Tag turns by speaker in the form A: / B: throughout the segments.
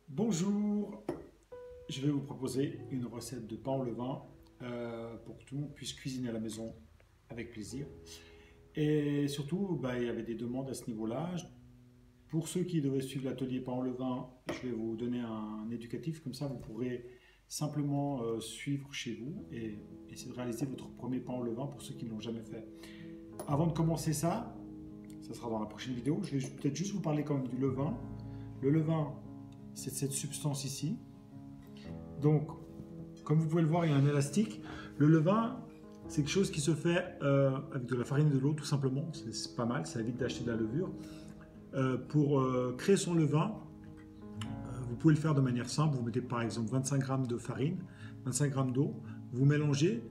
A: Bonjour, je vais vous proposer une recette de pain au levain pour que tout le monde puisse cuisiner à la maison avec plaisir. Et surtout, il y avait des demandes à ce niveau-là. Pour ceux qui devaient suivre l'atelier pain au levain, je vais vous donner un éducatif, comme ça vous pourrez simplement suivre chez vous et essayer de réaliser votre premier pain au levain pour ceux qui ne l'ont jamais fait. Avant de commencer ça sera dans la prochaine vidéo, je vais peut-être juste vous parler quand même du levain. Le levain, c'est cette substance ici. Donc, comme vous pouvez le voir, il y a un élastique. Le levain, c'est quelque chose qui se fait avec de la farine et de l'eau, tout simplement. C'est pas mal, ça évite d'acheter de la levure. Pour créer son levain, vous pouvez le faire de manière simple. Vous mettez par exemple 25 g de farine, 25 g d'eau, vous mélangez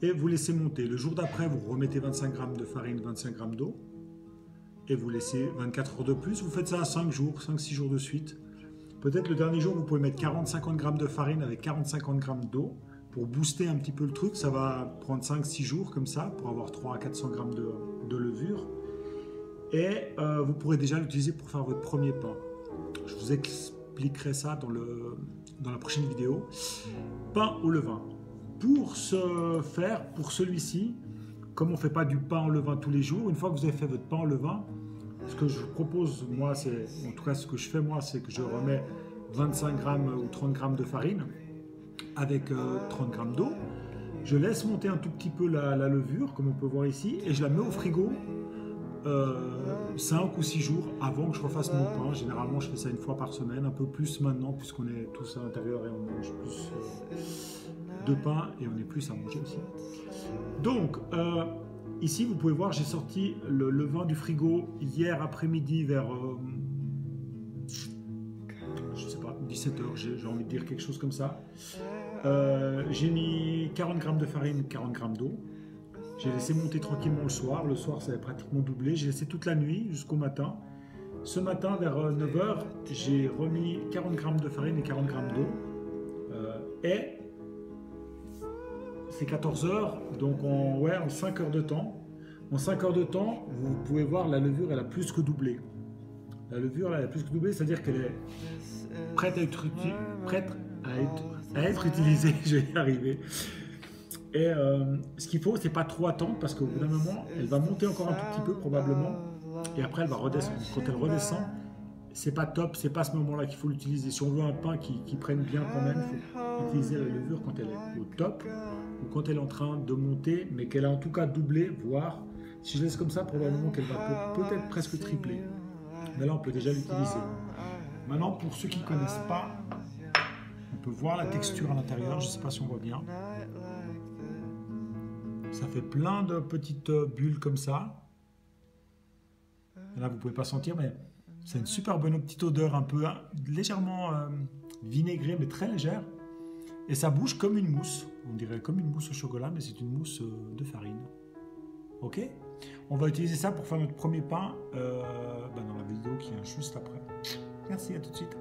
A: et vous laissez monter. Le jour d'après, vous remettez 25 g de farine, 25 g d'eau et vous laissez 24 heures de plus. Vous faites ça à 5 jours, 5-6 jours de suite. Peut-être le dernier jour, vous pouvez mettre 40-50 g de farine avec 40-50 g d'eau pour booster un petit peu le truc. Ça va prendre 5-6 jours comme ça pour avoir 300-400 g de levure. Et vous pourrez déjà l'utiliser pour faire votre premier pain. Je vous expliquerai ça dans la prochaine vidéo. Pain au levain. Pour ce faire, pour celui-ci, comme on ne fait pas du pain au levain tous les jours, une fois que vous avez fait votre pain au levain, ce que je vous propose, moi, en tout cas ce que je fais moi, c'est que je remets 25 g ou 30 g de farine avec 30 g d'eau. Je laisse monter un tout petit peu la levure, comme on peut voir ici, et je la mets au frigo 5 ou 6 jours avant que je refasse mon pain. Généralement, je fais ça une fois par semaine, un peu plus maintenant, puisqu'on est tous à l'intérieur et on mange plus de pain et on est plus à manger aussi. Donc, ici, vous pouvez voir, j'ai sorti le levain du frigo hier après-midi vers, je sais pas, 17 h, j'ai envie de dire quelque chose comme ça. J'ai mis 40 g de farine, 40 g d'eau. J'ai laissé monter tranquillement le soir. Le soir, ça avait pratiquement doublé. J'ai laissé toute la nuit jusqu'au matin. Ce matin, vers 9 h, j'ai remis 40 g de farine et 40 g d'eau. Et c'est 14 h, donc en 5 heures de temps. En 5 heures de temps, vous pouvez voir, la levure, elle a plus que doublé. La levure, elle a plus que doublé, c'est-à-dire qu'elle est prête à être utilisée. Je vais y arriver. Et ce qu'il faut, c'est pas trop attendre, parce qu'au bout d'un moment, elle va monter encore un tout petit peu, probablement. Et après, elle va redescendre. Quand elle redescend, c'est pas top, c'est pas à ce moment-là qu'il faut l'utiliser. Si on veut un pain qui prenne bien quand même, il faut utiliser la levure quand elle est au top, ou quand elle est en train de monter, mais qu'elle a en tout cas doublé, voire, si je laisse comme ça, probablement qu'elle va peut-être presque tripler. Mais là, on peut déjà l'utiliser. Maintenant, pour ceux qui ne connaissent pas, on peut voir la texture à l'intérieur, je ne sais pas si on voit bien. Ça fait plein de petites bulles comme ça. Et là, vous ne pouvez pas sentir, mais c'est une super bonne petite odeur, un peu légèrement vinaigrée, mais très légère. Et ça bouge comme une mousse. On dirait comme une mousse au chocolat, mais c'est une mousse de farine. Ok? On va utiliser ça pour faire notre premier pain dans la vidéo qui vient juste après. Merci, à tout de suite.